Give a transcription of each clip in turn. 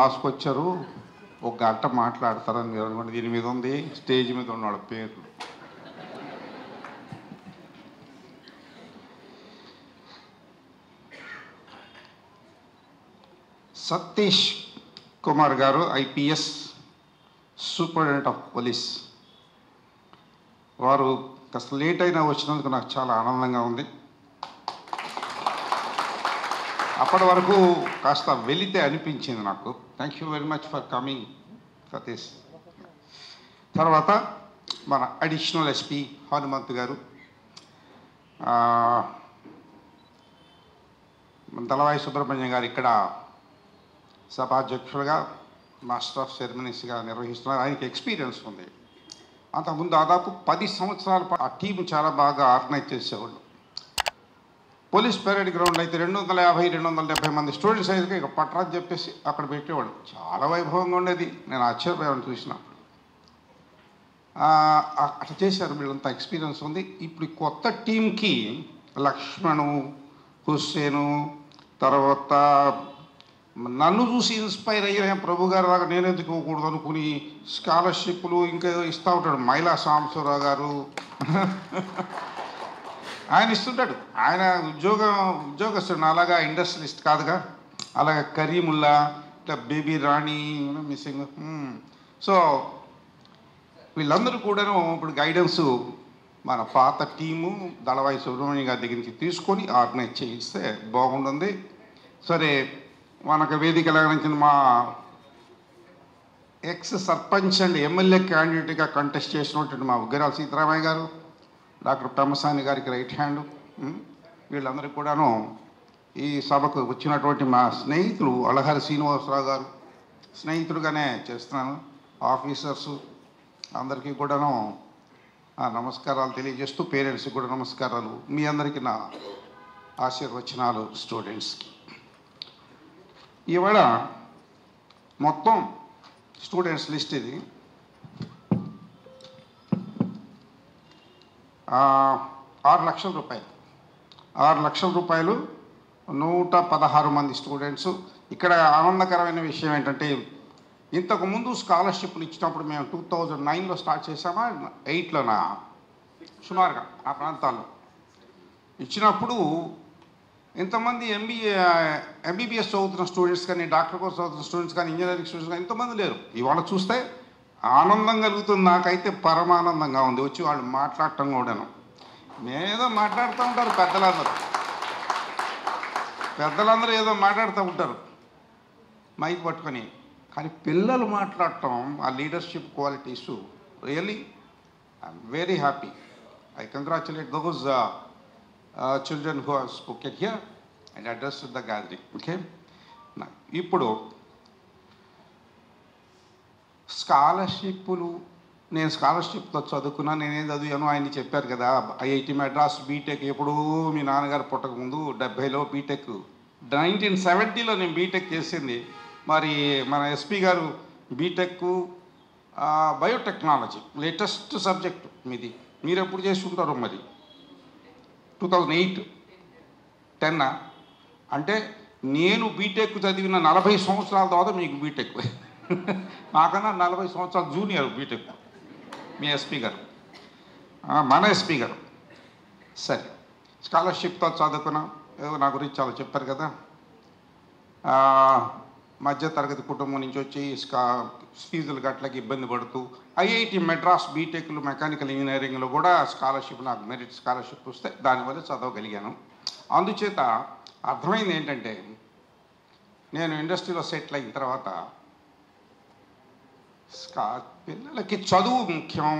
రాసుకొచ్చారు, ఒక గంట మాట్లాడతారని మీరు అనుకోండి. దీని మీద ఉంది, స్టేజ్ మీద ఉన్న వాళ్ళ పేర్లు. సతీష్ కుమార్ గారు, ఐపీఎస్ సూపరింటెండెంట్ ఆఫ్ పోలీస్. వారు కాస్త లేట్ అయినా వచ్చినందుకు నాకు చాలా ఆనందంగా ఉంది. అప్పటి వరకు కాస్త వెళితే అనిపించింది నాకు. Thank you very much for coming Satish. తర్వాత మన అడిషనల్ ఎస్పీ హనుమంత్ గారు, దళవాయి సుబ్రహ్మణ్యం గారు ఇక్కడ సభాధ్యక్షులుగా మాస్టర్ ఆఫ్ సెరమనీస్గా నిర్వహిస్తున్నారు. ఆయనకి ఎక్స్పీరియన్స్ ఉంది. అంతకుముందు దాదాపు 10 సంవత్సరాల ఆ టీం చాలా బాగా ఆర్గనైజ్ చేసేవాళ్ళు. పోలీస్ పెరేడ్ గ్రౌండ్ అయితే 250-270 మంది స్టూడెంట్స్ అయితే ఇక పట్టరాని చెప్పేసి అక్కడ పెట్టేవాళ్ళు. చాలా వైభవంగా ఉండేది. నేను ఆశ్చర్యపోయాను చూసినప్పుడు. అట్లా చేశారు. వీళ్ళంతా ఎక్స్పీరియన్స్ ఉంది. ఇప్పుడు కొత్త టీంకి లక్ష్మణు, హుస్సేను, తర్వాత నన్ను చూసి ఇన్స్పైర్ అయ్యే ప్రభు గారు లాగా నేను ఎందుకు ఇవ్వకూడదు అనుకుని స్కాలర్షిప్లు ఇంకా ఇస్తూ ఉంటాడు. మైలా సాంబశివరావు గారు ఆయన ఇస్తుంటాడు. ఆయన ఉద్యోగస్తుడు, అలాగా ఇండస్ట్రియలిస్ట్ కాదుగా. అలాగే కరీముల్లా, ఇట్లా బేబీ రాణి మిస్సింగ్. సో వీళ్ళందరూ కూడాను ఇప్పుడు గైడెన్సు మన పాత టీము దళవాయి సుబ్రహ్మణ్యం గారి దగ్గర నుంచి తీసుకొని ఆర్గనైజ్ చేయిస్తే బాగుంటుంది. సరే, మనకు వేదిక లగనించిన మా ఎక్స్ సర్పంచ్ అండ్ ఎమ్మెల్యే క్యాండిడేట్గా కంటెస్ట్ చేసినటువంటి మా ఉగ్రాల సీతారామయ్య గారు, డాక్టర్ పెమ్మసాని గారికి రైట్ హ్యాండ్, వీళ్ళందరికీ కూడాను ఈ సభకు వచ్చినటువంటి మా స్నేహితులు అళహరి శ్రీనివాసరావు గారు, స్నేహితులుగానే చేస్తున్నాను, ఆఫీసర్సు అందరికీ కూడాను నమస్కారాలు తెలియజేస్తూ, పేరెంట్స్కి కూడా నమస్కారాలు. మీ అందరికీ నా ఆశీర్వచనాలు. స్టూడెంట్స్కి ఇవాళ మొత్తం స్టూడెంట్స్ లిస్ట్ ఇది. 6 లక్షల రూపాయలు. 6 లక్షల రూపాయలు, 116 మంది స్టూడెంట్స్. ఇక్కడ ఆనందకరమైన విషయం ఏంటంటే, ఇంతకుముందు స్కాలర్షిప్లు ఇచ్చినప్పుడు మేము 2009లో స్టార్ట్ చేసామా, 8లోనా సుమారుగా ఆ ప్రాంతాల్లో ఇచ్చినప్పుడు ఇంతమంది ఎంబీబీఎస్ చదువుతున్న స్టూడెంట్స్ కానీ, డాక్టర్ కోర్స్ చదువుతున్న స్టూడెంట్స్ కానీ, ఇంజనీరింగ్ స్టూడెంట్స్ కానీ ఇంతమంది లేరు. ఇవాళ చూస్తే ఆనందం కలుగుతుంది. నాకైతే పరమానందంగా ఉంది. వచ్చి వాళ్ళు మాట్లాడటం కూడాను. మేమేదో మాట్లాడుతూ ఉంటారు పెద్దలందరూ ఏదో మాట్లాడుతూ ఉంటారు మైక్ పట్టుకొని. కానీ పిల్లలు మాట్లాడటం, ఆ leadership qualities really I'm very happy. I congratulate those children who have spoken here and addressed the gathering. Okay? Now, ఇప్పుడు స్కాలర్షిప్లు, నేను స్కాలర్షిప్తో చదువుకున్నా, నేనేం చదివాను ఆయన చెప్పారు కదా. ఐఐటి మెడ్రాస్ బీటెక్ ఎప్పుడు మీ నాన్నగారు పుట్టకముందు 70లో బీటెక్, 1970లో నేను బీటెక్ చేసింది. మరి మన ఎస్పీ గారు బీటెక్ బయోటెక్నాలజీ లేటెస్ట్ సబ్జెక్టు మీది. మీరు ఎప్పుడు చేసి ఉంటారో మరి 2008-10 అంటే నేను బీటెక్ చదివిన 40 సంవత్సరాల తర్వాత మీకు బీటెక్. నాకన్నా 40 సంవత్సరాలు జూనియర్ బీటెక్ మీ ఎస్పీ గారు, మన ఎస్పీ గారు. సరే, స్కాలర్షిప్తో చదువుకున్నా, ఏదో నా గురించి చాలా చెప్పారు కదా. మధ్యతరగతి కుటుంబం నుంచి వచ్చి ఫీజులు గట్లకి ఇబ్బంది పడుతూ ఐఐటి మెడ్రాస్ బీటెక్లు మెకానికల్ ఇంజనీరింగ్లో కూడా స్కాలర్షిప్, నాకు మెరిట్ స్కాలర్షిప్ వస్తే దానివల్ల చదవగలిగాను. అందుచేత అర్థమైంది ఏంటంటే, నేను ఇండస్ట్రీలో సెటిల్ అయిన తర్వాత పిల్లలకి చదువు ముఖ్యం.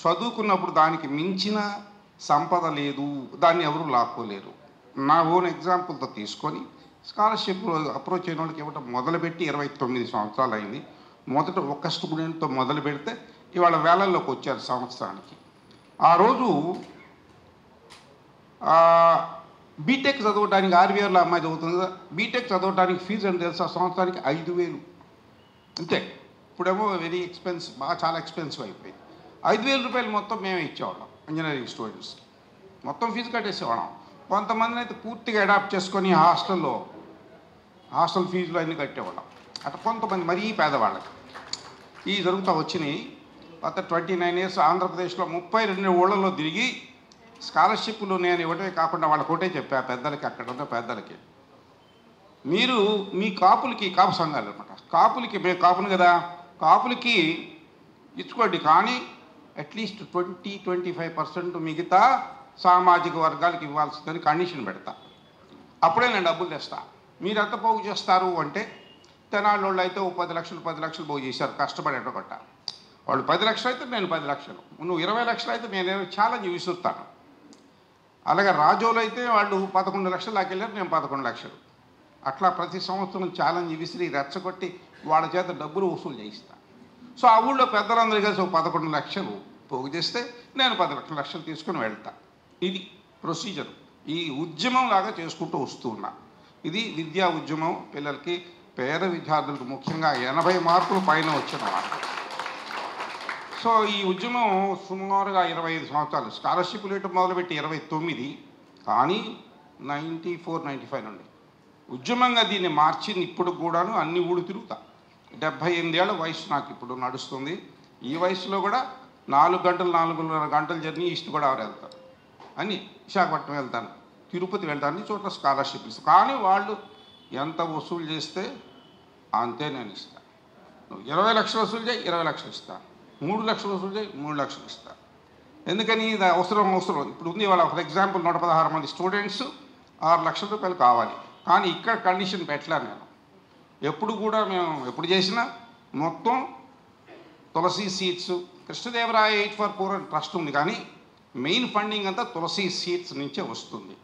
చదువుకున్నప్పుడు దానికి మించిన సంపద లేదు, దాన్ని ఎవరు లాక్కోలేరు. నా ఓన్ ఎగ్జాంపుల్తో తీసుకొని స్కాలర్షిప్ అప్రోచ్ అయిన వాళ్ళకి ఇవ్వటం మొదలుపెట్టి 29 సంవత్సరాలు అయింది. మొదట ఒక స్టూడెంట్తో మొదలు పెడితే ఇవాళ వేలల్లోకి వచ్చారు సంవత్సరానికి. ఆ రోజు బీటెక్ చదవడానికి ఆర్వీఆర్లో అమ్మాయి చదువుతుంది కదా, బీటెక్ చదవడానికి ఫీజు అని తెలుసా, సంవత్సరానికి 5,000 అంతే. ఇప్పుడేమో వెరీ ఎక్స్పెన్సివ్, బాగా చాలా ఎక్స్పెన్సివ్ అయిపోయింది. 5,000 రూపాయలు మొత్తం మేమే ఇచ్చేవాళ్ళం ఇంజనీరింగ్ స్టూడెంట్స్కి. మొత్తం ఫీజు కట్టేసేవాళ్ళం. కొంతమందిని అయితే పూర్తిగా అడాప్ట్ చేసుకొని హాస్టల్ ఫీజులు అన్నీ కట్టేవాళ్ళం. అటు కొంతమంది మరీ పేదవాళ్ళకి ఈ జరుగుతూ వచ్చినాయి. గత 29 ఇయర్స్ ఆంధ్రప్రదేశ్లో 32 ఊళ్ళలో తిరిగి స్కాలర్షిప్లు నేను ఇవ్వడమే కాకుండా వాళ్ళకి ఒకటే చెప్పా పెద్దలకి, అక్కడ ఉన్న పెద్దలకి, మీరు మీ కాపులకి, కాపు సంఘాలు అనమాట, కాపులకి మేము కాపును కదా, కాపులకి ఇచ్చుకోండి, కానీ అట్లీస్ట్ 20-25% మిగతా సామాజిక వర్గాలకు ఇవ్వాల్సిందని కండిషన్ పెడతా. అప్పుడే నేను డబ్బులు తెస్తా. మీరు ఎంత పోగు చేస్తారు అంటే, తెనాలి వాళ్ళు అయితే 10 లక్షలు పోగు చేశారు కష్టపడేటొకట. వాళ్ళు 10 లక్షలు అయితే నేను 10 లక్షలు, నువ్వు 20 లక్షలు అయితే నేను ఛాలెంజ్ విసురుతాను. అలాగే రాజోలు అయితే వాళ్ళు 11 లక్షలు దాకెళ్ళారు, నేను 11 లక్షలు. అట్లా ప్రతి సంవత్సరం ఛాలెంజ్ విసిరి రెచ్చగొట్టి వాళ్ళ చేత డబ్బులు వసూలు చేయిస్తాను. సో ఆ ఊళ్ళో పెద్దలందరూ కలిసి 11 లక్షలు పోగు చేస్తే నేను 10 లక్షలు తీసుకుని వెళ్తా. ఇది ప్రొసీజర్. ఈ ఉద్యమం లాగా చేసుకుంటూ వస్తూ ఉన్నా. ఇది విద్యా ఉద్యమం. పిల్లలకి, పేద విద్యార్థులకు ముఖ్యంగా 80 మార్కులు పైన వచ్చినమాట. సో ఈ ఉద్యమం సుమారుగా 25 సంవత్సరాలు, స్కాలర్షిప్లు ఇవ్వటం మొదలుపెట్టి 29, కానీ 94-95 నుండి ఉద్యమంగా దీన్ని మార్చింది. ఇప్పుడు కూడాను అన్ని ఊళ్ళు తిరుగుతా. 78 ఏళ్ల వయసు నాకు ఇప్పుడు నడుస్తుంది. ఈ వయసులో కూడా 4-4.5 గంటల జర్నీ ఈస్ట్ గోదావరి వెళ్తాను, అని విశాఖపట్నం వెళ్తాను, తిరుపతి వెళ్తాను, అన్ని చోట్ల స్కాలర్షిప్ ఇస్తాను. కానీ వాళ్ళు ఎంత వసూలు చేస్తే అంతే నేను ఇస్తాను. నువ్వు 20 లక్షలు వసూలు చేయి, 20 లక్షలు ఇస్తాను. 3 లక్షలు వసూలు చేయి, 3 లక్షలు ఇస్తాను. ఎందుకని ఇది అవసరం. ఇప్పుడు ఉంది వాళ్ళ ఫర్ ఎగ్జాంపుల్ 116 మంది స్టూడెంట్స్, 6 లక్షల రూపాయలు కావాలి. కానీ ఇక్కడ కండిషన్ పెట్టలే నేను. ఎప్పుడు కూడా మేము ఎప్పుడు చేసినా మొత్తం తులసి సీట్స్, కృష్ణదేవరాయ 8 for Poor ట్రస్ట్ ఉంది, కానీ మెయిన్ ఫండింగ్ అంతా తులసి సీట్స్ నుంచే వస్తుంది.